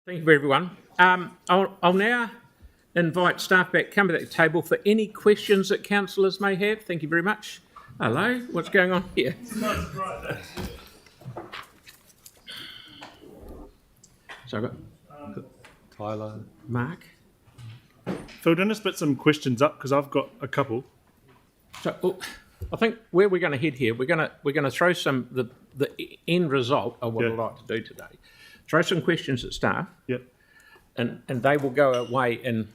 Thank you, everyone. I'll now invite staff back, come to the table for any questions that councillors may have. Thank you very much. Hello, what's going on here? So I've got Tyler. Mark. Phil, do you want to split some questions up, because I've got a couple. So I think where we're going to head here, we're going to throw the end result of what I'd like to do today. Throw some questions at staff. Yep. And they will go away and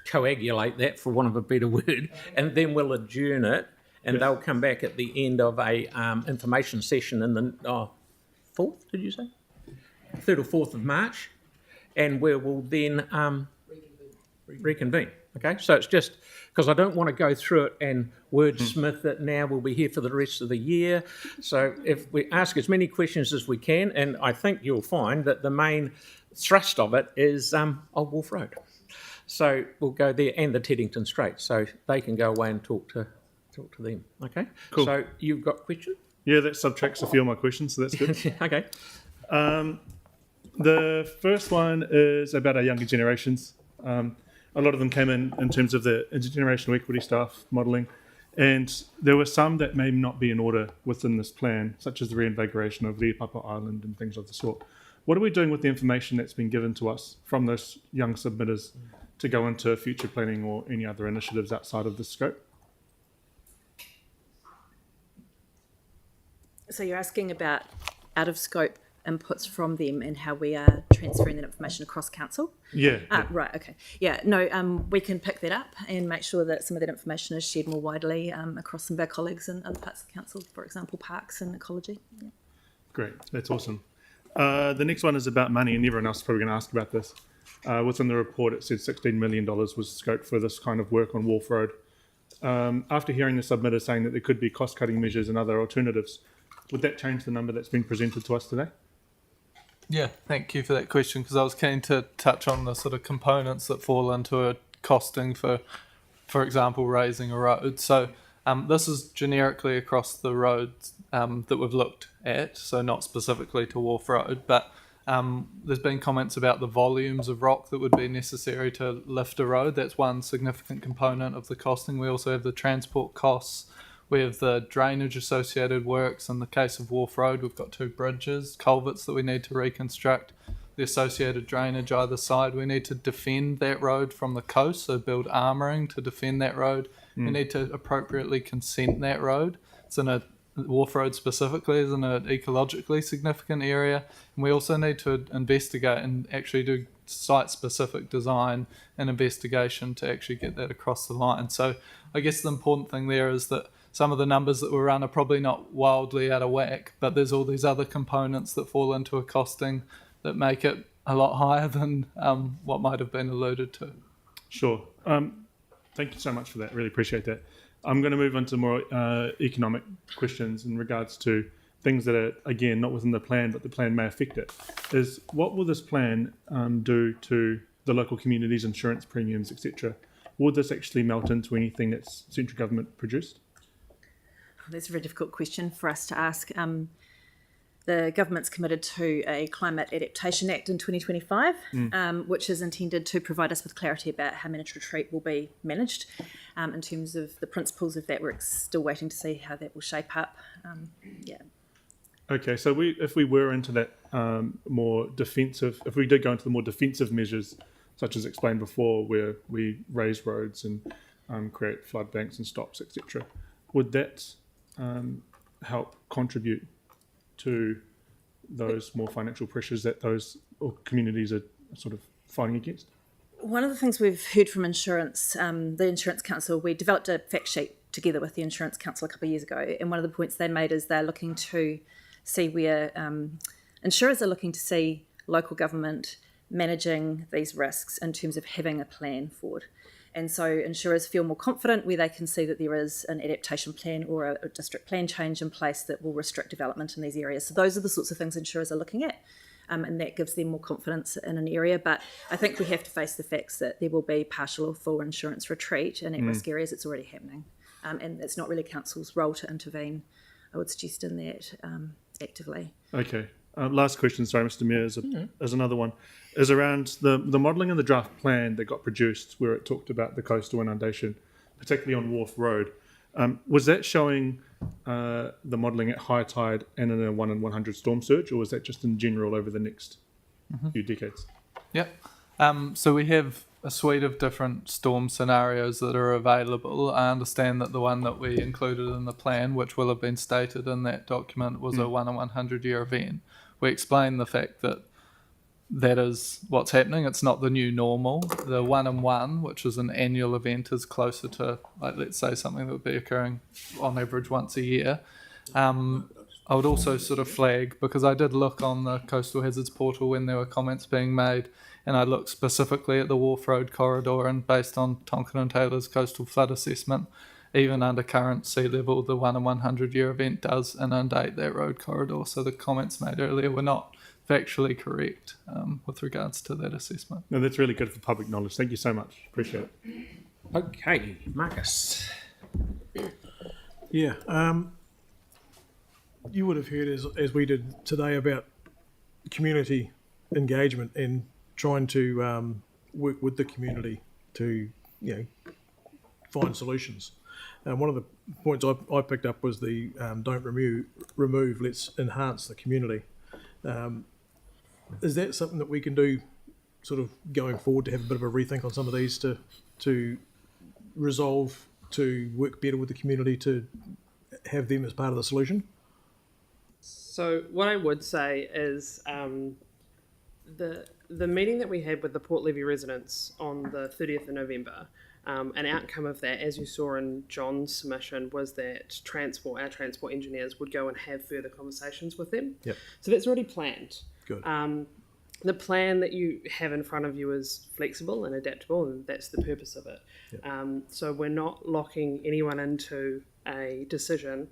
coagulate that, for want of a better word, and then we'll adjourn it, and they'll come back at the end of a information session in the 4th, did you say? 3rd or 4th of March, and we will then reconvene. Okay, so it's just because I don't want to go through it and wordsmith it now. We'll be here for the rest of the year. So if we ask as many questions as we can, and I think you'll find that the main thrust of it is Old Wharf Road. So we'll go there, and the Teddington Strait, so they can go away and talk to them. Okay, cool. So you've got questions? Yeah, that subtracts a few of my questions, so that's good. Okay. The first one is about our younger generations. A lot of them came in terms of the intergenerational equity staff modelling, and there were some that may not be in order within this plan, such as the reinvigoration of Papa Island and things of the sort. What are we doing with the information that's been given to us from those young submitters to go into future planning or any other initiatives outside of the scope? So you're asking about out of scope inputs from them and how we are transferring that information across council? Yeah. Right, okay. Yeah, no, we can pick that up and make sure that some of that information is shared more widely across some of our colleagues in other parts of council, for example, parks and ecology. Yeah. Great, that's awesome. The next one is about money, and everyone else is probably going to ask about this. Within the report, it said $16 million was scoped for this kind of work on Wharf Road. After hearing the submitter saying that there could be cost-cutting measures and other alternatives, would that change the number that's been presented to us today? Yeah, thank you for that question, because I was keen to touch on the sort of components that fall into a costing for example, raising a road. So this is generically across the roads that we've looked at, so not specifically to Wharf Road, but there's been comments about the volumes of rock that would be necessary to lift a road. That's one significant component of the costing. We also have the transport costs. We have the drainage associated works. In the case of Wharf Road, we've got 2 bridges, culverts that we need to reconstruct, the associated drainage either side. We need to defend that road from the coast, so build armouring to defend that road. We need to appropriately consent that road. It's in a Wharf Road specifically is in an ecologically significant area. And we also need to investigate and actually do site-specific design and investigation to actually get that across the line. So I guess the important thing there is that some of the numbers that were run are probably not wildly out of whack, but there's all these other components that fall into a costing that make it a lot higher than what might have been alluded to. Sure. Thank you so much for that. Really appreciate that. I'm going to move on to more economic questions in regards to things that are, again, not within the plan, but the plan may affect it. Is what will this plan do to the local communities' insurance premiums, etc.? Would this actually melt into anything that's central government produced? That's a very difficult question for us to ask. The government's committed to a Climate Adaptation Act in 2025, which is intended to provide us with clarity about how managed retreat will be managed. In terms of the principles of that, we're still waiting to see how that will shape up. Okay, so if we were into that more defensive, if we did go into the more defensive measures, such as explained before, where we raise roads and create flood banks and stops, etc., would that help contribute to those more financial pressures that those communities are sort of fighting against? One of the things we've heard from insurance, the Insurance Council, we developed a fact sheet together with the Insurance Council a couple of years ago, and one of the points they made is they're looking to see where insurers are looking to see local government managing these risks in terms of having a plan forward. And so insurers feel more confident where they can see that there is an adaptation plan or a district plan change in place that will restrict development in these areas. So those are the sorts of things insurers are looking at, and that gives them more confidence in an area. But I think we have to face the facts that there will be partial or full insurance retreat in at-risk areas. It's already happening. And it's not really council's role to intervene, I would suggest, in that actively. Okay. Last question, sorry, Mr. Mayor, is another one. Is around the modelling in the draft plan that got produced where it talked about the coastal inundation, particularly on Wharf Road. Was that showing the modelling at high tide and in a 1 in 100 storm surge, or was that just in general over the next few decades? Yep. So we have a suite of different storm scenarios that are available. I understand that the one that we included in the plan, which will have been stated in that document, was a 1 in 100 year event. We explained the fact that that is what's happening. It's not the new normal. The 1 in 1, which is an annual event, is closer to, like, let's say something that would be occurring on average once a year. I would also sort of flag, because I did look on the Coastal Hazards portal when there were comments being made, and I looked specifically at the Wharf Road corridor, and based on Tonkin and Taylor's coastal flood assessment, even under current sea level, the 1 in 100 year event does inundate that road corridor. So the comments made earlier were not factually correct with regards to that assessment. No, that's really good for public knowledge. Thank you so much. Appreciate it. Okay, Marcus. Yeah, you would have heard as we did today about community engagement and trying to work with the community to find solutions. One of the points I picked up was the don't remove, let's enhance the community. Is that something that we can do sort of going forward to have a bit of a rethink on some of these to resolve, to work better with the community, to have them as part of the solution? So what I would say is the meeting that we had with the Port Levy residents on the 30th of November, an outcome of that, as you saw in John's submission, was that our transport engineers would go and have further conversations with them. Yep. So that's already planned. Good. The plan that you have in front of you is flexible and adaptable, and that's the purpose of it. Yep. So we're not locking anyone into a decision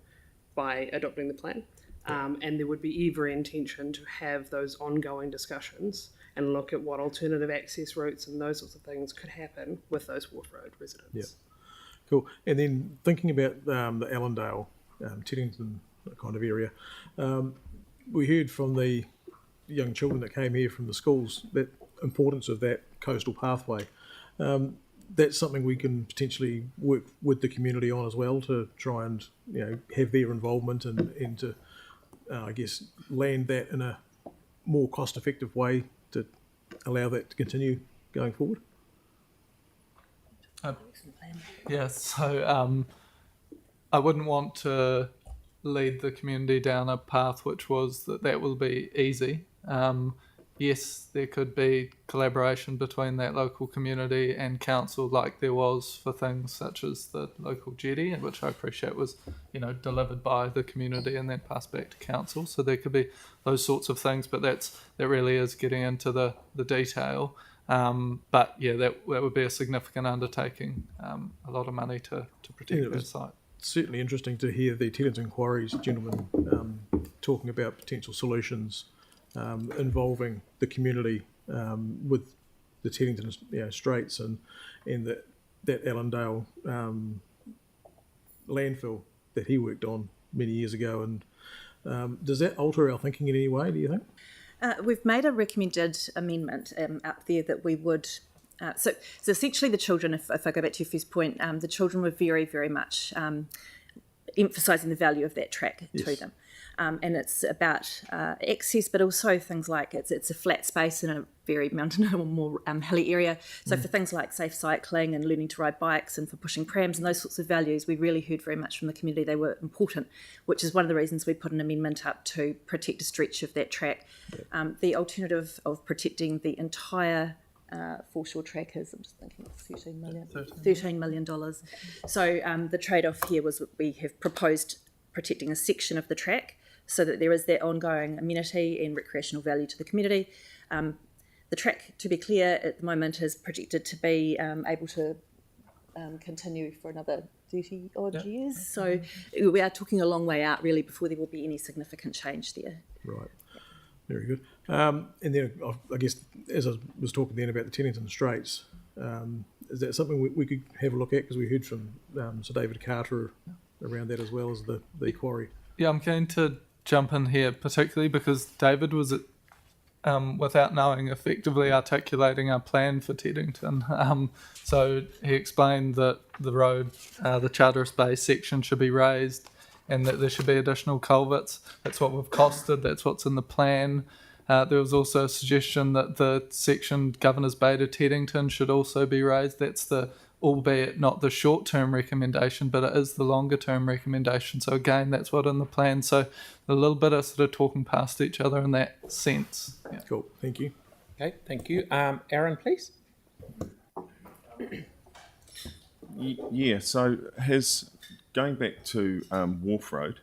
by adopting the plan. And there would be every intention to have those ongoing discussions and look at what alternative access routes and those sorts of things could happen with those Wharf Road residents. Yeah. Cool. And then thinking about the Allendale, Teddington kind of area, we heard from the young children that came here from the schools that importance of that coastal pathway. That's something we can potentially work with the community on as well to try and have their involvement and to I guess land that in a more cost-effective way to allow that to continue going forward. Yeah, so I wouldn't want to lead the community down a path which was that will be easy. Yes, there could be collaboration between that local community and council, like there was for things such as the local jetty, which I appreciate was, delivered by the community and then passed back to council. So there could be those sorts of things, but that really is getting into the detail. But yeah, that would be a significant undertaking, a lot of money to protect that site. Certainly interesting to hear the Teddington Quarries gentleman talking about potential solutions involving the community with the Teddington Straits and that Allendale landfill that he worked on many years ago. And does that alter our thinking in any way, do you think? We've made a recommended amendment up there that we would... So essentially the children, if I go back to your first point, the children were very, very much emphasising the value of that track to them. And it's about access, but also things like it's a flat space in a very mountain or more hilly area. So for things like safe cycling and learning to ride bikes and for pushing prams and those sorts of values, we really heard very much from the community they were important, which is one of the reasons we put an amendment up to protect a stretch of that track. The alternative of protecting the entire foreshore track is, I'm just thinking, $13 million. So the trade-off here was we have proposed protecting a section of the track so that there is that ongoing amenity and recreational value to the community. The track, to be clear, at the moment is projected to be able to continue for another 30 odd years. So we are talking a long way out really before there will be any significant change there. Right. Very good. And then I guess as I was talking then about the Teddington Straits, is that something we could have a look at? Because we heard from Sir David Carter around that as well as the quarry. Yeah, I'm keen to jump in here, particularly because David was without knowing, effectively articulating our plan for Teddington. So he explained that the road, the Charteris Bay section should be raised and that there should be additional culverts. That's what we've costed, that's what's in the plan. There was also a suggestion that the section Governor's Bay to Teddington should also be raised. That's the, albeit not the short-term recommendation, but it is the longer-term recommendation. So again, that's what in the plan. So a little bit of sort of talking past each other in that sense. Yeah. Cool. Thank you. Okay, thank you. Aaron, please. Yeah, so going back to Wharf Road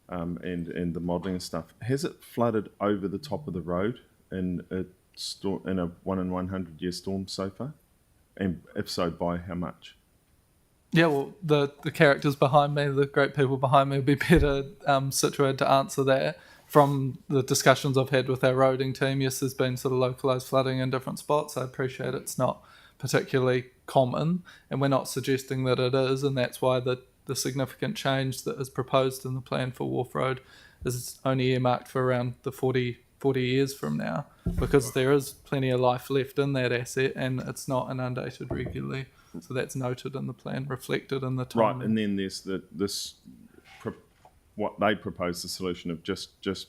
and the modelling and stuff, has it flooded over the top of the road in a 1 in 100 year storm so far? And if so, by how much? Yeah, well, the characters behind me, the great people behind me, will be better situated to answer that. From the discussions I've had with our roading team, yes, there's been sort of localised flooding in different spots. I appreciate it's not particularly common, and we're not suggesting that it is, and that's why the significant change that is proposed in the plan for Wharf Road is only earmarked for around the 40 years from now, because there is plenty of life left in that asset and it's not inundated regularly. So that's noted in the plan, reflected in the time. Right, and then there's what they propose, the solution of just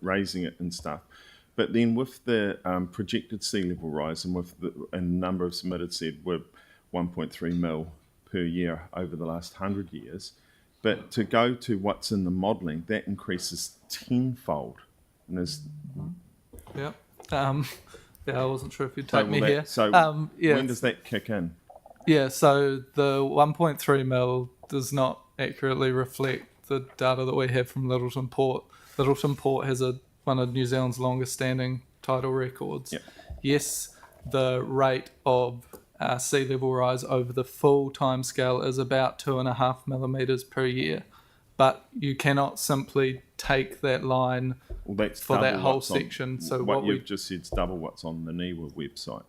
raising it and stuff. But then with the projected sea level rise and with the number of submitted said we're 1.3 mil per year over the last 100 years, but to go to what's in the modelling, that increases tenfold. And there's Yeah. Yeah, I wasn't sure if you'd take me here. So yeah. when does that kick in? Yeah, so the 1.3 mil does not accurately reflect the data that we have from Littleton Port. Littleton Port has one of New Zealand's longest standing tidal records. Yep. Yes, the rate of sea level rise over the full time scale is about 2.5 millimetres per year. But you cannot simply take that line for that whole section. So what you've just said is double what's on the NIWA website.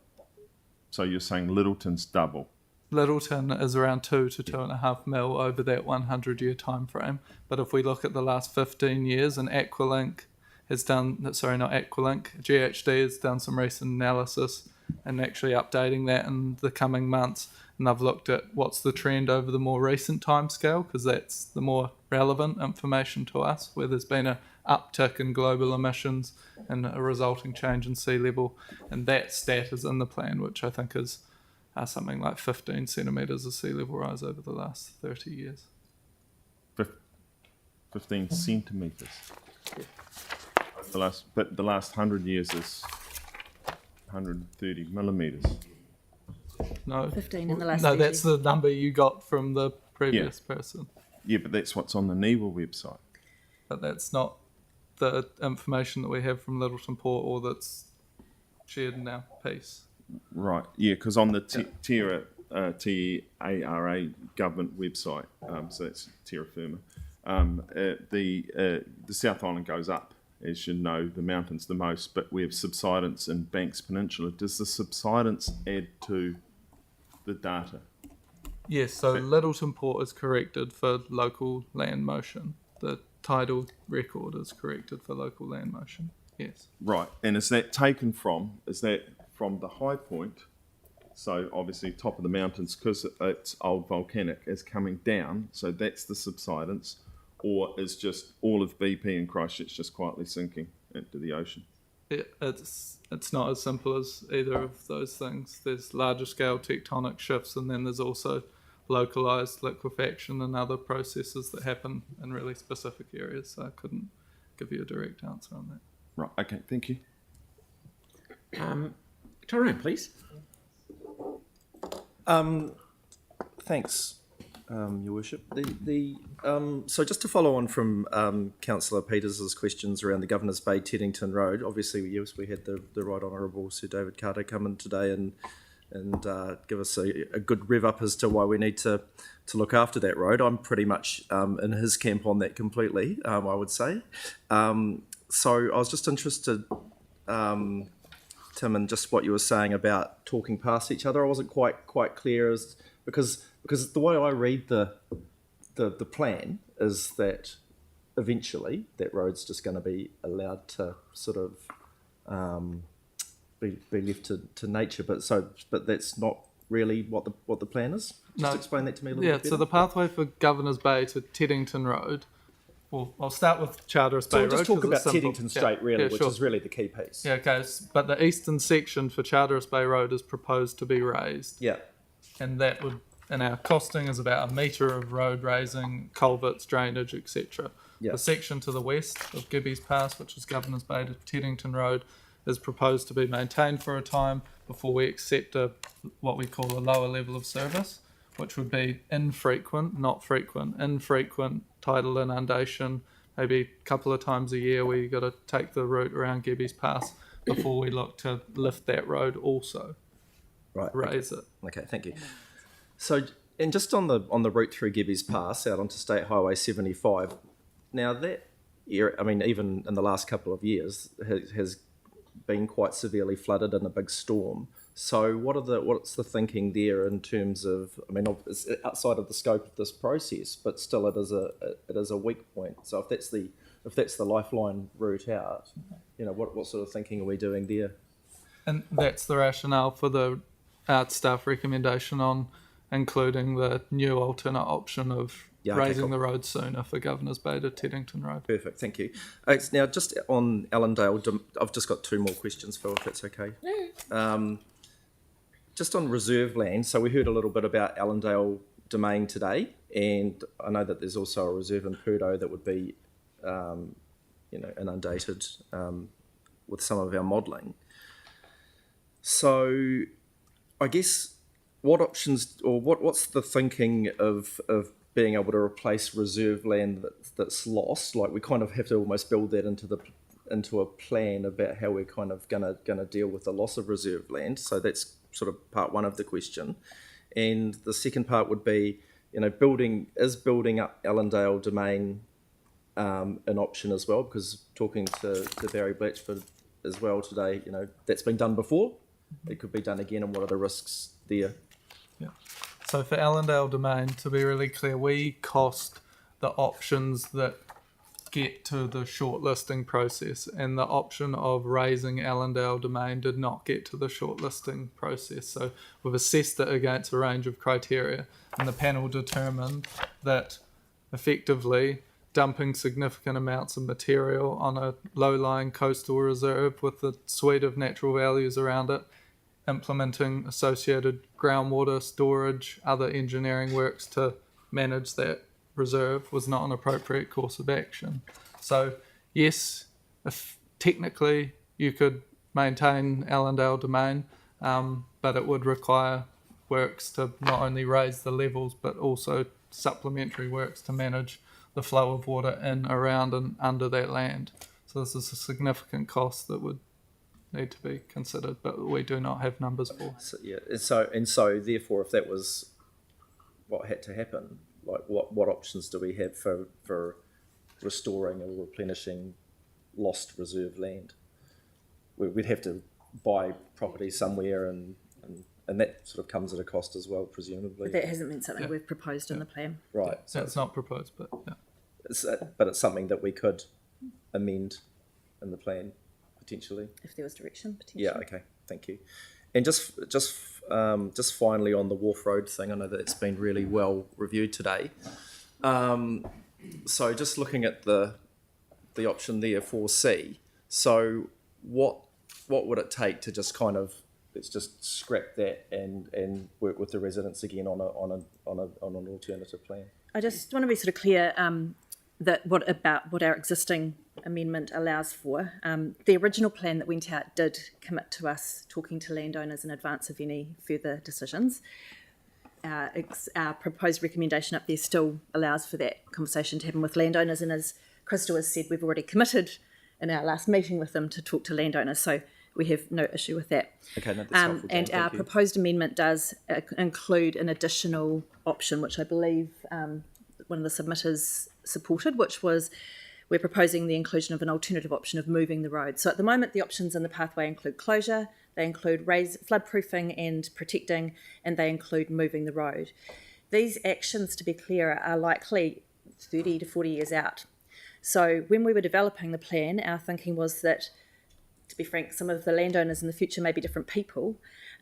So you're saying Littleton's double. Littleton is around 2 to 2.5 mil over that 100-year time frame. But if we look at the last 15 years, and GHD has done some recent analysis and actually updating that in the coming months. And I've looked at what's the trend over the more recent time scale, because that's the more relevant information to us, where there's been an uptick in global emissions and a resulting change in sea level. And that stat is in the plan, which I think is something like 15 centimetres of sea level rise over the last 30 years. 15 centimetres. But the last 100 years is 130 millimetres. No, 15 in the last No, 30. that's the number you got from the previous person. Yeah, but that's what's on the NIWA website. But that's not the information that we have from Littleton Port or that's shared in our piece. Right, yeah, because on the TEARA government website, so that's terra firma, the South Island goes up, as you know, the mountains the most, but we have subsidence in Banks Peninsula. Does the subsidence add to the data? Yes, so Littleton Port is corrected for local land motion. The tidal record is corrected for local land motion, yes. Right, and is that from the high point, so obviously top of the mountains, because it's old volcanic, is coming down, so that's the subsidence, or is just all of BP and Christchurch just quietly sinking into the ocean? It's not as simple as either of those things. There's larger scale tectonic shifts, and then there's also localized liquefaction and other processes that happen in really specific areas. So I couldn't give you a direct answer on that. Right, okay, thank you. Tyrone, please. Thanks, Your Worship. So just to follow on from Councillor Peters' questions around the Governor's Bay Teddington Road, obviously, yes, we had the Right Honourable Sir David Carter come in today and give us a good rev up as to why we need to look after that road. I'm pretty much in his camp on that completely, I would say. So I was just interested, Tim, in just what you were saying about talking past each other. I wasn't quite clear as because the way I read the plan is that eventually that road's just going to be allowed to sort of be left to nature. But that's not really what the plan is. Just No. explain that to me a little bit better. So the pathway for Governor's Bay to Teddington Road. Well, I'll start with Charteris Bay So Road. we'll just talk 'cause about it's simple. Teddington Straight, really, which sure. is really the key piece. Yeah, okay. But the eastern section for Charteris Bay Road is proposed to be raised, Yeah. and that would, and our costing is about 1 metre of road raising, culverts, drainage, etc. Yeah. The section to the west of Gibby's Pass, which is Governor's Bay to Teddington Road, is proposed to be maintained for a time before we accept what we call a lower level of service, which would be infrequent, not frequent, infrequent tidal inundation. Maybe a couple of times a year we got to take the route around Gibby's Pass before we look to lift that road also, Right. raise it. Okay, thank you. So, and just on the route through Gibby's Pass out onto State Highway 75, now that area, I mean, even in the last couple of years, has been quite severely flooded in a big storm. So, what's the thinking there in terms of? I mean, it's outside of the scope of this process, but still, it is a weak point. So, if that's the lifeline route out, what sort of thinking are we doing there? And that's the rationale for the art staff recommendation on including the new alternate option of raising cool. the road sooner for Governor's Bay to Teddington Road. Perfect, thank you. Now, just on Allendale, I've just got 2 more questions, Phil, if that's okay. Just on reserve land, so we heard a little bit about Allendale Domain today, and I know that there's also a reserve in Purdo that would be, inundated with some of our modelling. So, I guess what options or what's the thinking of being able to replace reserve land that's lost? Like we kind of have to almost build that into a plan about how we're kind of gonna deal with the loss of reserve land. So that's sort of part one of the question, and the second part would be, building up Allendale Domain an option as well, because talking to Barry Blatchford as well today, that's been done before. It could be done again, and what are the risks there? Yeah. So for Allendale Domain, to be really clear, we cost the options that get to the shortlisting process, and the option of raising Allendale Domain did not get to the shortlisting process. So we've assessed it against a range of criteria, and the panel determined that effectively dumping significant amounts of material on a low-lying coastal reserve with a suite of natural values around it, implementing associated groundwater storage, other engineering works to manage that reserve was not an appropriate course of action. So yes, if technically you could maintain Allendale Domain, but it would require works to not only raise the levels but also supplementary works to manage the flow of water in, around and under that land. So this is a significant cost that would need to be considered, but we do not have numbers for. So, yeah, so therefore, if that was what had to happen, like what options do we have for restoring or replenishing lost reserve land? We'd have to buy property somewhere, and that sort of comes at a cost as well, presumably. But that hasn't been something we've proposed in the plan. Right. So it's not proposed, but yeah. But it's something that we could amend in the plan, potentially. If there was direction, potentially. Yeah, okay, thank you. And just finally on the Wharf Road thing, I know that it's been really well reviewed today. So just looking at the option there, 4C. So what would it take to just kind of, let's just scrap that and work with the residents again on an alternative plan? I just want to be sort of clear that what our existing amendment allows for. The original plan that went out did commit to us talking to landowners in advance of any further decisions. Our proposed recommendation up there still allows for that conversation to happen with landowners, and as Crystal has said, we've already committed in our last meeting with them to talk to landowners, so we have no issue with that. Okay, no, that's helpful, Jane, and our thank you. proposed amendment does include an additional option, which I believe one of the submitters supported, which was we're proposing the inclusion of an alternative option of moving the road. So at the moment, the options in the pathway include closure, they include floodproofing and protecting, and they include moving the road. These actions, to be clear, are likely 30 to 40 years out. So when we were developing the plan, our thinking was that, to be frank, some of the landowners in the future may be different people.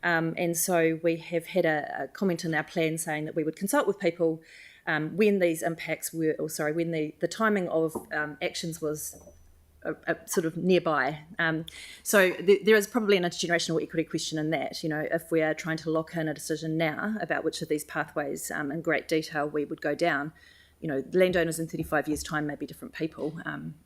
And so we have had a comment in our plan saying that we would consult with people when these impacts were, when the timing of actions was sort of nearby. So there is probably an intergenerational equity question in that. If we are trying to lock in a decision now about which of these pathways in great detail we would go down, landowners in 35 years' time may be different people.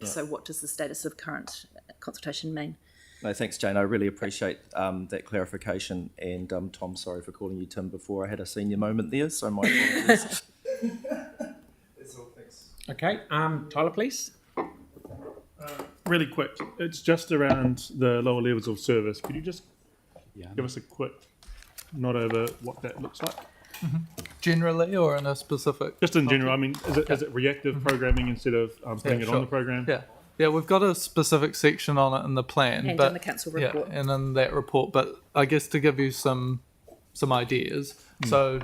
So what does the status of current consultation mean? No, thanks, Jane. I really appreciate that clarification. And Tom, sorry for calling you Tim before. I had a senior moment there, so my apologies. That's all, thanks. Okay, Tyler, please. Really quick, it's just around the lower levels of service. Could you just give us a quick nod over what that looks like? Generally, or in a specific? Just in general, I mean, is it reactive programming instead of putting it on the program? Yeah, we've got a specific section on it in the plan, And in the council report. Yeah, and in that report. But I guess to give you some ideas, so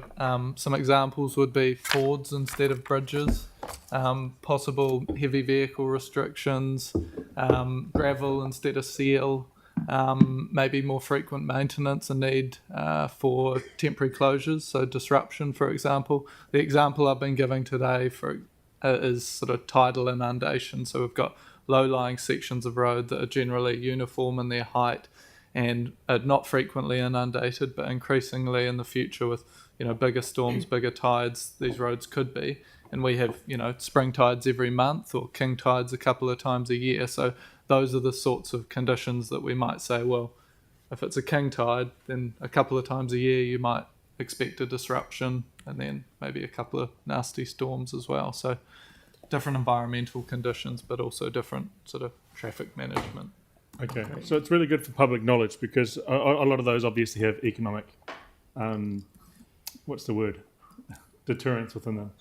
some examples would be fords instead of bridges, possible heavy vehicle restrictions, gravel instead of seal, maybe more frequent maintenance and need for temporary closures, so disruption, for example. The example I've been giving today is sort of tidal inundation. So we've got low-lying sections of road that are generally uniform in their height and are not frequently inundated, but increasingly in the future with bigger storms, bigger tides, these roads could be. And we have spring tides every month or king tides a couple of times a year. So those are the sorts of conditions that we might say, well, if it's a king tide, then a couple of times a year you might expect a disruption, and then maybe a couple of nasty storms as well. So different environmental conditions, but also different sort of traffic management. Okay, so it's really good for public knowledge because a lot of those obviously have economic, deterrence within them.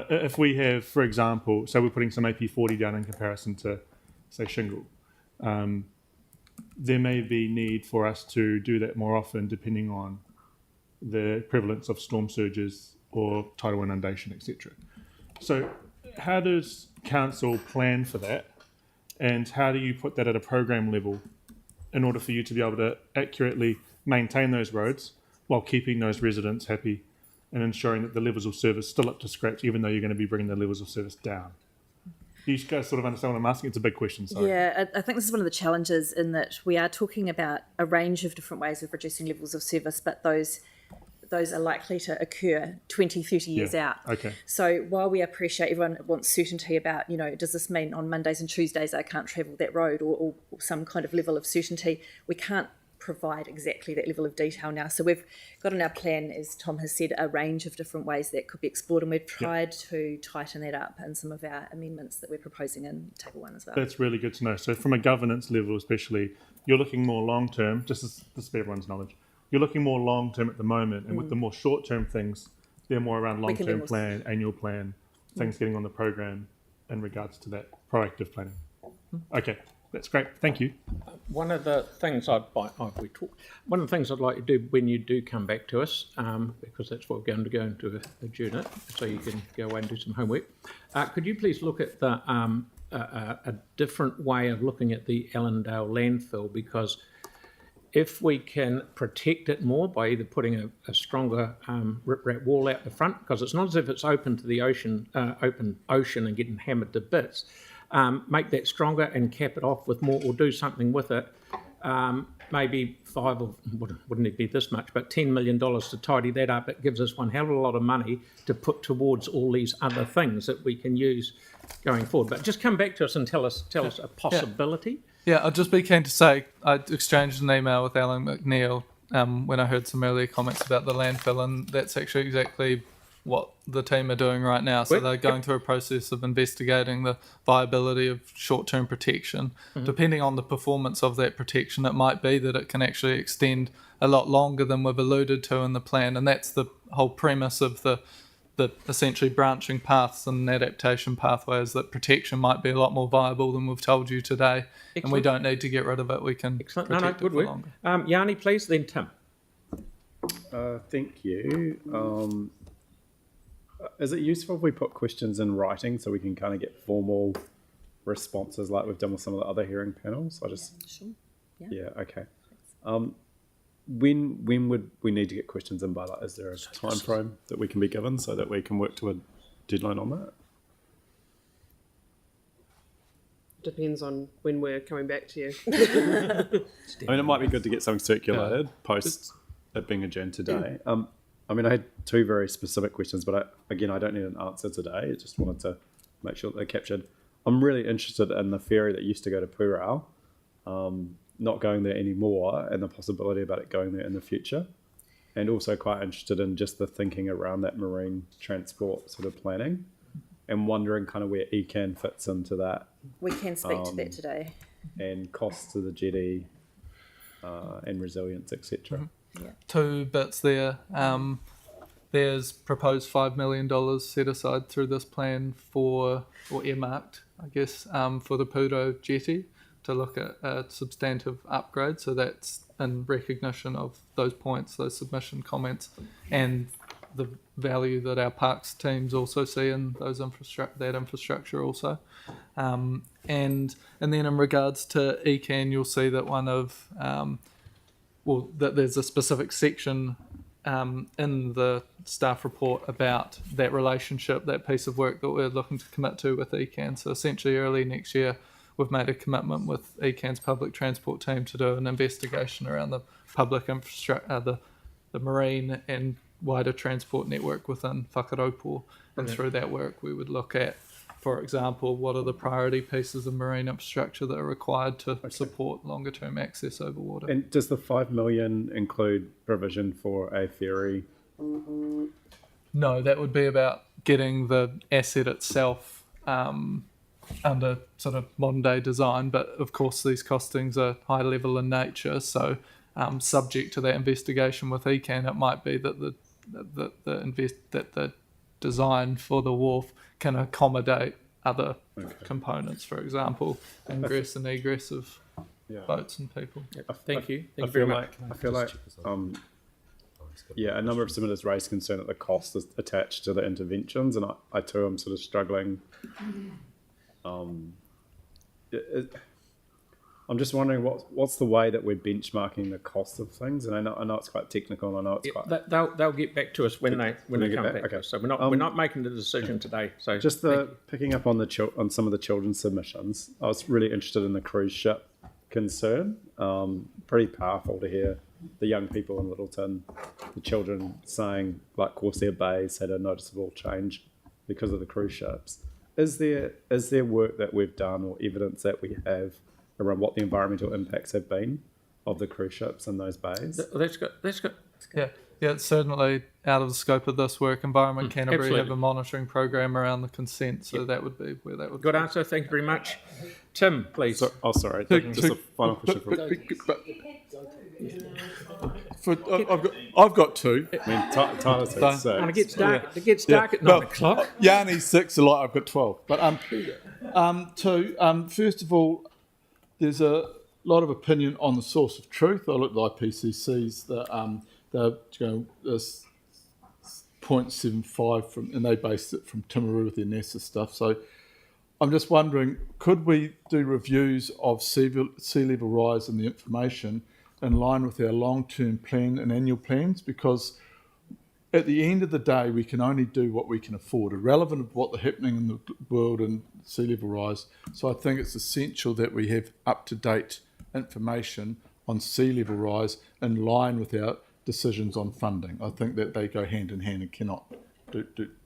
If we have, for example, so we're putting some AP40 down in comparison to, say, shingle, there may be need for us to do that more often depending on the prevalence of storm surges or tidal inundation, etc. So how does council plan for that, and how do you put that at a program level in order for you to be able to accurately maintain those roads while keeping those residents happy and ensuring that the levels of service still up to scratch, even though you're going to be bringing the levels of service down? You guys sort of understand what I'm asking? It's a big question, sorry. Yeah, I think this is one of the challenges in that we are talking about a range of different ways of reducing levels of service, but those are likely to occur 20, 30 years out. Okay. So while we appreciate everyone wants certainty about, does this mean on Mondays and Tuesdays I can't travel that road or some kind of level of certainty, we can't provide exactly that level of detail now. So we've got in our plan, as Tom has said, a range of different ways that could be explored, and we've tried to tighten that up in some of our amendments that we're proposing in Table 1 as well. That's really good to know. So from a governance level especially, you're looking more long-term, just as this for everyone's knowledge, you're looking more long-term at the moment, and with the more short-term things, they're more around long-term plan, annual plan, things getting on the program in regards to that proactive planning. Okay, that's great. Thank you. One of the things I'd like to do when you do come back to us, because that's what we're going to go into adjourn it, so you can go away and do some homework. Could you please look at the a different way of looking at the Allendale landfill, because if we can protect it more by either putting a stronger riprap wall out the front, because it's not as if it's open to the ocean, open ocean and getting hammered to bits, make that stronger and cap it off with more, or do something with it, maybe wouldn't it be this much, but $10 million to tidy that up. It gives us one hell of a lot of money to put towards all these other things that we can use going forward. But just come back to us and tell us a possibility. Yeah, I'd just be keen to say I exchanged an email with Alan McNeil when I heard some earlier comments about the landfill, and that's actually exactly what the team are doing right now. So they're going through a process of investigating the viability of short-term protection. Depending on the performance of that protection, it might be that it can actually extend a lot longer than we've alluded to in the plan, and that's the whole premise of the essentially branching paths and adaptation pathways, that protection might be a lot more viable than we've told you today. Excellent. And we don't need to get rid of it. We can protect it for longer. Yanni, please, then Tim. Thank you. Is it useful if we put questions in writing so we can kind of get formal responses like we've done with some of the other hearing panels? Sure. Yeah, okay. When would we need to get questions in by? Like, is there a time frame that we can be given so that we can work to a deadline on that? Depends on when we're coming back to you. I mean, it might be good to get something circulated post it being adjourned today. I mean, I had two very specific questions, but I don't need an answer today. I just wanted to make sure that they're captured. I'm really interested in the ferry that used to go to Pūrao, not going there anymore, and the possibility about it going there in the future. And also quite interested in just the thinking around that marine transport sort of planning, and wondering kind of where ECAN fits into that. We can speak to that today. And costs to the jetty and resilience, etc. Two bits there. There's proposed $5 million set aside through this plan or earmarked, I guess, for the Pūrao jetty to look at a substantive upgrade. So that's in recognition of those points, those submission comments, and the value that our parks teams also see in those infrastructure also. And then in regards to ECAN, you'll see that one of that there's a specific section in the staff report about that relationship, that piece of work that we're looking to commit to with ECAN. So essentially early next year, we've made a commitment with ECAN's public transport team to do an investigation around the public infrastructure, the marine and wider transport network within Whakaropō. And through that work, we would look at, for example, what are the priority pieces of marine infrastructure that are required to support longer term access over water. And does the $5 million include provision for a ferry? No, that would be about getting the asset itself under sort of modern day design, but of course these costings are high level in nature, so subject to that investigation with ECAN, it might be that the design for the wharf can accommodate other components, for example, ingress and egress of boats and people. Thank you. I feel like a number of submitters raised concern that the cost is attached to the interventions, and I too am sort of struggling. I'm just wondering what's the way that we're benchmarking the cost of things, and I know it's quite technical. I know it's quite. They'll get back to us when they come back. Okay. To us. So we're not making the decision today. So just picking up on on some of the children's submissions, I was really interested in the cruise ship concern. Pretty powerful to hear the young people in Littleton, the children saying like Corsair Bay's had a noticeable change because of the cruise ships. Is there work that we've done or evidence that we have around what the environmental impacts have been of the cruise ships in those bays? That's good. Yeah, it's certainly out of the scope of this work. Environment Canterbury have a monitoring program around the consent, so that would be where that would. Good answer. Thank you very much, Tim. Please. Sorry. Just a final question. I've got two. I mean, Tyler said six. And it gets dark. It gets dark at 9 o'clock. Yanni's 6, a lot. I've got 12. But two. First of all, there's a lot of opinion on the source of truth. I looked at IPCC's they're this 0.75 from, and they based it from Timaru with their NASA stuff. So I'm just wondering, could we do reviews of sea level rise and the information in line with our long-term plan and annual plans? Because at the end of the day, we can only do what we can afford, irrelevant of what's happening in the world and sea level rise. So I think it's essential that we have up-to-date information on sea level rise in line with our decisions on funding. I think that they go hand in hand and cannot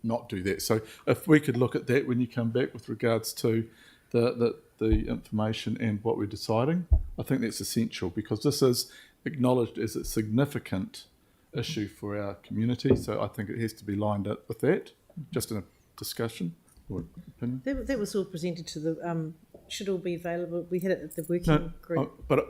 not do that. So if we could look at that when you come back with regards to the information and what we're deciding, I think that's essential, because this is acknowledged as a significant issue for our community. So I think it has to be lined up with that, just in a discussion or opinion. That was all presented to the, should all be available. We had it at the working group. But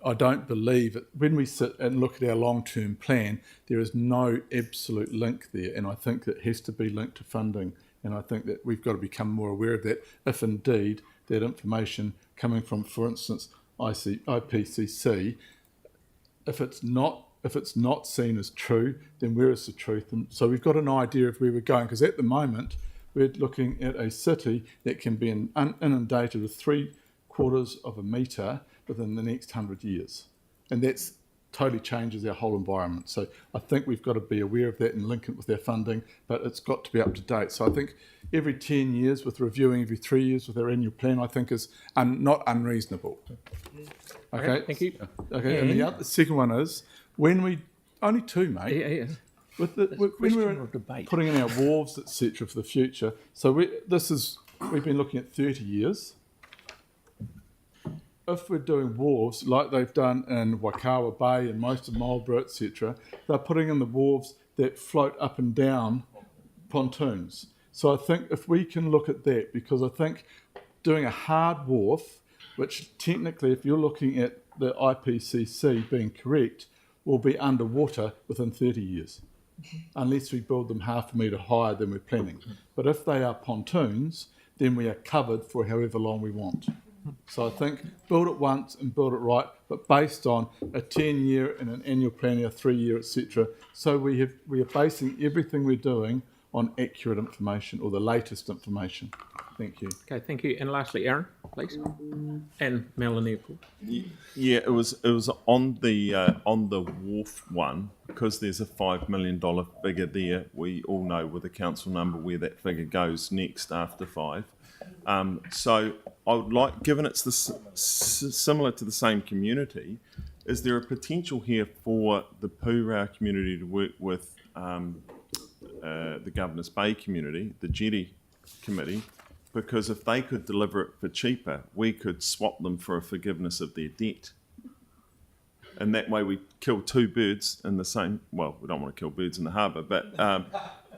I don't believe it. When we sit and look at our long-term plan, there is no absolute link there, and I think that has to be linked to funding, and I think that we've got to become more aware of that, if indeed that information coming from, for instance, IPCC, if it's not seen as true, then where is the truth? And so we've got an idea of where we're going, because at the moment we're looking at a city that can be inundated with 3/4 of a metre within the next 100 years. And that's totally changes our whole environment. So I think we've got to be aware of that and link it with our funding, but it's got to be up to date. So I think every 10 years with reviewing every 3 years with our annual plan, I think is not unreasonable. Okay, thank you. Okay, and the second one is when we, only two, mate. Yeah. With when we're question or debate. putting in our wharves, etc., for the future. So we've been looking at 30 years. If we're doing wharves like they've done in Waikawa Bay and most of Marlborough, etc., they're putting in the wharves that float up and down pontoons. So I think if we can look at that, because I think doing a hard wharf, which technically, if you're looking at the IPCC being correct, will be underwater within 30 years, unless we build them 1/2 metre higher than we're planning. But if they are pontoons, then we are covered for however long we want. So I think build it once and build it right, but based on a 10-year and an annual plan, a 3-year, etc. So we are basing everything we're doing on accurate information or the latest information. Thank you. Okay, thank you. And lastly, Aaron, please. And Melanie, of course. Yeah, it was on the wharf one, because there's a $5 million figure there. We all know with the council number where that figure goes next after 5. So I would like, given it's similar to the same community, is there a potential here for the Pūrau community to work with the Governor's Bay community, the Jetty committee? Because if they could deliver it for cheaper, we could swap them for a forgiveness of their debt. And that way we kill 2 birds in the same, well, we don't want to kill birds in the harbour, but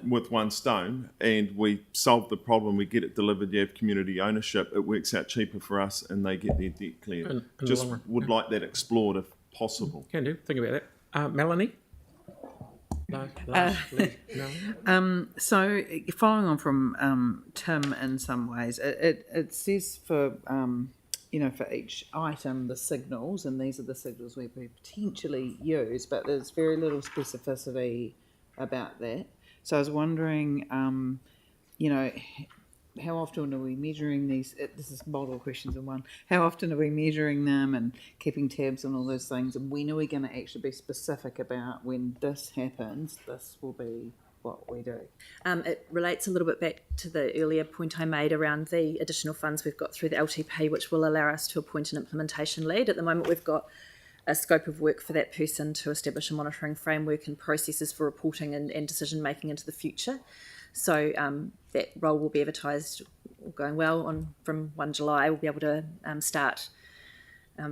with one stone, and we solve the problem, we get it delivered, you have community ownership, it works out cheaper for us and they get their debt cleared. In the Just long run, would like that explored if possible. Can do. Think about that. Melanie? Lastly, Melanie? So following on from Tim in some ways, it says for for each item the signals, and these are the signals we potentially use, but there's very little specificity about that. So I was wondering, how often are we measuring these? This is multiple questions in one. How often are we measuring them and keeping tabs on all those things? And when are we going to actually be specific about when this happens, this will be what we do? It relates a little bit back to the earlier point I made around the additional funds we've got through the LTP, which will allow us to appoint an implementation lead. At the moment, we've got a scope of work for that person to establish a monitoring framework and processes for reporting and decision making into the future. So that role will be advertised, going well, from 1 July. We'll be able to start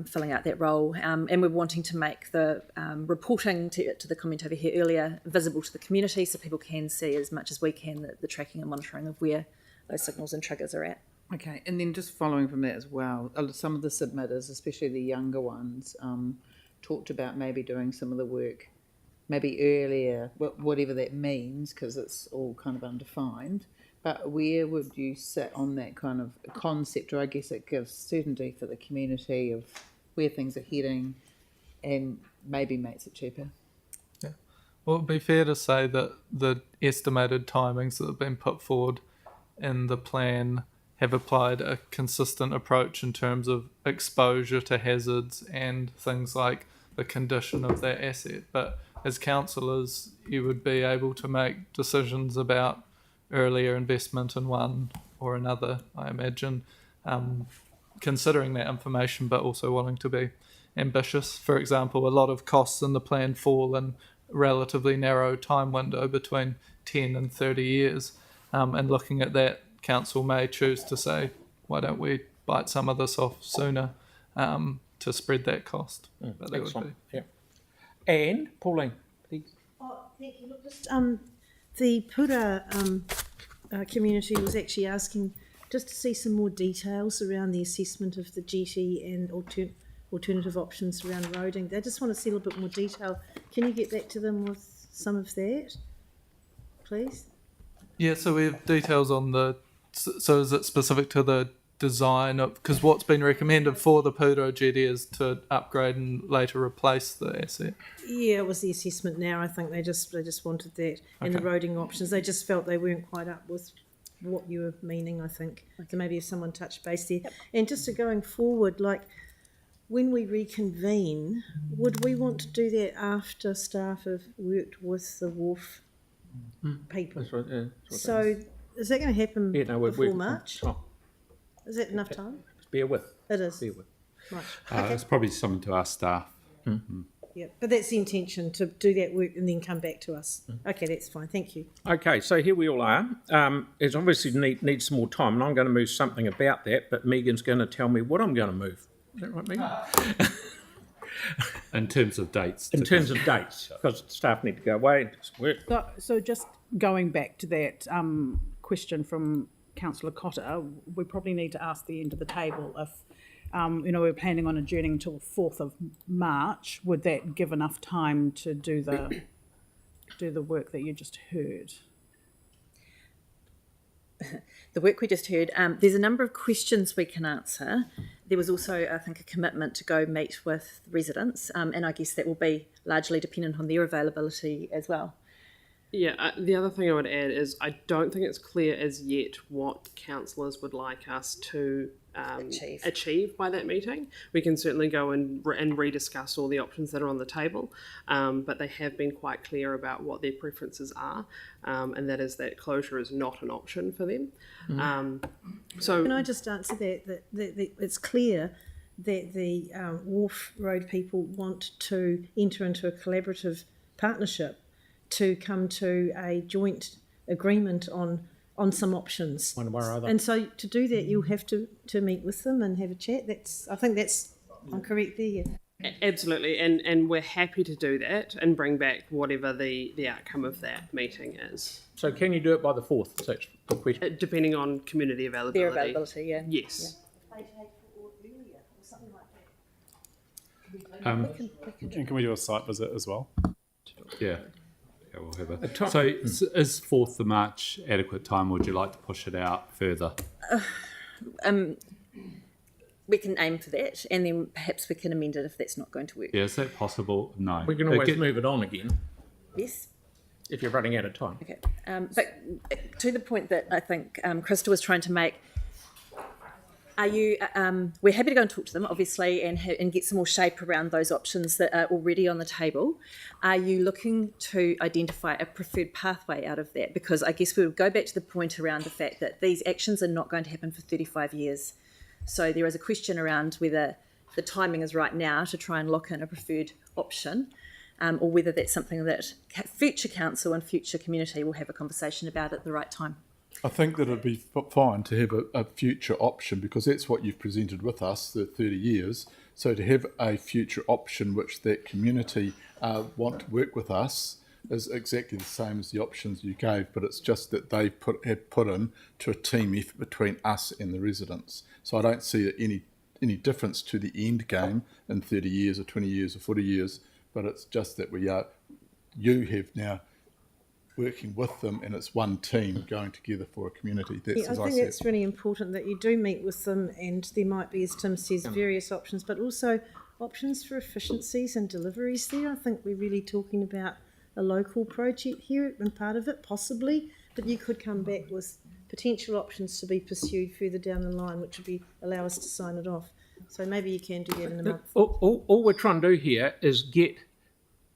filling out that role. And we're wanting to make the reporting, to the comment over here earlier, visible to the community so people can see as much as we can the tracking and monitoring of where those signals and triggers are at. Okay, and then just following from that as well, some of the submitters, especially the younger ones, talked about maybe doing some of the work maybe earlier, whatever that means, because it's all kind of undefined. But where would you sit on that kind of concept, or I guess it gives certainty for the community of where things are heading and maybe makes it cheaper? Yeah. Well, it would be fair to say that the estimated timings that have been put forward in the plan have applied a consistent approach in terms of exposure to hazards and things like the condition of that asset. But as councillors, you would be able to make decisions about earlier investment in one or another, I imagine, considering that information, but also wanting to be ambitious. For example, a lot of costs in the plan fall in a relatively narrow time window between 10 and 30 years. And looking at that, council may choose to say, why don't we bite some of this off sooner to spread that cost? But that would be. Yeah. And Pauline, please. Oh, thank you. Look, just the Pūrau community was actually asking just to see some more details around the assessment of the jetty and alternative options around roading. They just want to see a little bit more detail. Can you get back to them with some of that, please? Yeah, so we have details on the. So is it specific to the design of? Because what's been recommended for the Pūrau jetty is to upgrade and later replace the asset. Yeah, it was the assessment now. I think they just wanted that, and the roading options. They just felt they weren't quite up with what you were meaning, I think. So maybe if someone touched base there. And just to going forward, like when we reconvene, would we want to do that after staff have worked with the wharf people? That's right, yeah. So is that going to happen Yeah, no, we're before working- March? Oh, Is that enough time? bear with. It is. Bear with. Right. It's probably something to ask staff. Yeah, but that's the intention, to do that work and then come back to us. Okay, that's fine. Thank you. Okay, so here we all are. It's obviously needs some more time, and I'm going to move something about that, but Megan's going to tell me what I'm going to move. Is that right, Megan? In terms of dates. In terms of dates, because staff need to go away and do some work. So just going back to that question from Councillor Cotter, we probably need to ask the end of the table if, we're planning on adjourning until the 4th of March. Would that give enough time to do the work that you just heard? The work we just heard, there's a number of questions we can answer. There was also, I think, a commitment to go meet with residents, and I guess that will be largely dependent on their availability as well. Yeah, the other thing I would add is I don't think it's clear as yet what councillors would like us to achieve by that meeting. We can certainly go and rediscuss all the options that are on the table, but they have been quite clear about what their preferences are, and that is that closure is not an option for them. So Can I just answer that it's clear that the Wharf Road people want to enter into a collaborative partnership to come to a joint agreement on some options. One way or other. And so to do that, you'll have to meet with them and have a chat. I'm correct there, yeah. absolutely, and we're happy to do that and bring back whatever the outcome of that meeting is. So can you do it by the 4th? That's the question. Depending on community availability. Their availability, yeah. Yes. And can we do a site visit as well? Yeah. Yeah, we'll have a. So is 4th of March adequate time, or would you like to push it out further? We can aim for that, and then perhaps we can amend it if that's not going to work. Yeah, is that possible? No. We can always move it on again Yes. if you're running out of time. Okay. But to the point that I think Krista was trying to make, are you? We're happy to go and talk to them, obviously, and get some more shape around those options that are already on the table. Are you looking to identify a preferred pathway out of that? Because I guess we would go back to the point around the fact that these actions are not going to happen for 35 years. So there is a question around whether the timing is right now to try and lock in a preferred option, or whether that's something that future council and future community will have a conversation about at the right time. I think that it'd be fine to have a future option, because that's what you've presented with us, the 30 years. So to have a future option which that community want to work with us is exactly the same as the options you gave, but it's just that they had put in to a team effort between us and the residents. So I don't see any difference to the end game in 30 years or 20 years or 40 years, but it's just that you have now working with them, and it's one team going together for a community. That's I think it's really important that you do meet with them, and there might be, as Tim says, various options, but also options for efficiencies and deliveries there. I think we're really talking about a local project here, and part of it possibly, but you could come back with potential options to be pursued further down the line, which would allow us to sign it off. So maybe you can do that in a month. All we're trying to do here is get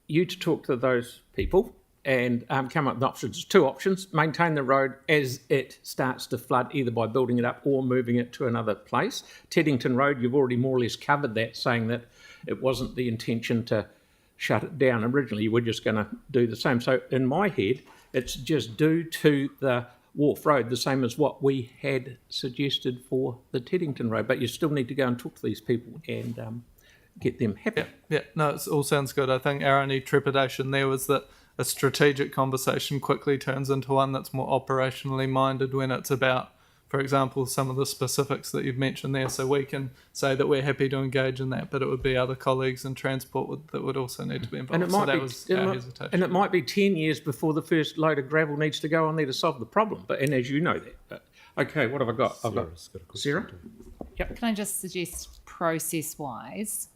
you to talk to those people and come up with options. There's two options: maintain the road as it starts to flood, either by building it up or moving it to another place. Teddington Road, you've already more or less covered that, saying that it wasn't the intention to shut it down originally. You were just going to do the same. So in my head, it's just do to the Wharf Road the same as what we had suggested for the Teddington Road. But you still need to go and talk to these people and get them happy. Yeah, no, it all sounds good. I think our only trepidation there was that a strategic conversation quickly turns into one that's more operationally minded when it's about, for example, some of the specifics that you've mentioned there. So we can say that we're happy to engage in that, but it would be other colleagues in transport that would also need to be involved. And it might be 10 years before the first load of gravel needs to go on there to solve the problem. And as you know that. But, okay, what have I got? I've got Sarah. Yep. Can I just suggest process-wise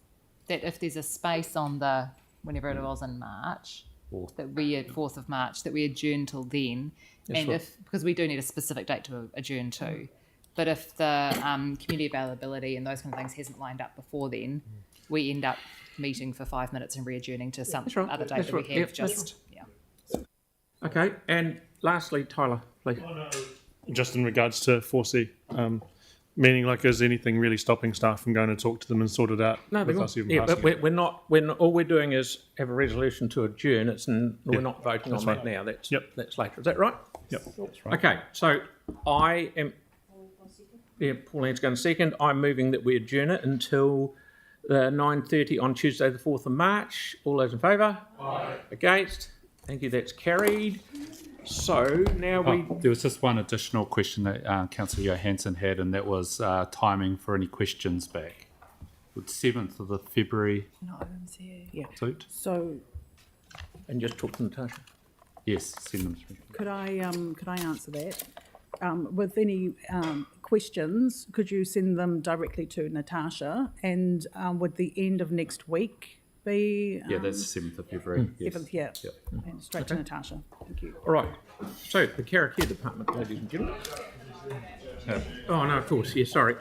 that if there's a space on the, whenever it was in March, that we at 4th of March, that we adjourn till then. And because we do need a specific date to adjourn to, but if the community availability and those kind of things hasn't lined up before then, we end up meeting for 5 minutes and re-adjourning to some other date that we have Okay, and lastly, Tyler, please. Just in regards to 4C, meaning like, is anything really stopping staff from going to talk to them and sort it out? No, with us even but passing it? we're not. All we're doing is have a resolution to adjourn. We're not voting on that now. That's later. Is that right? Yep. That's right. Okay, so I am. Yeah, Pauline's going to second. I'm moving that we adjourn it until 9:30 on Tuesday, the 4th of March. All those in favour? Aye. Against? Thank you. That's carried. So now there was just one additional question that Councillor Johansson had, and that was timing for any questions back. Would 7th of the February suit? So and just talk to Natasha. Yes, send them through. could I answer that? With any questions, could you send them directly to Natasha? And would the end of next week be? That's 7th of February. 7th, and straight to Natasha. Thank you. All right. So the Care Department, ladies and gentlemen. Oh no, of course. Yeah, sorry.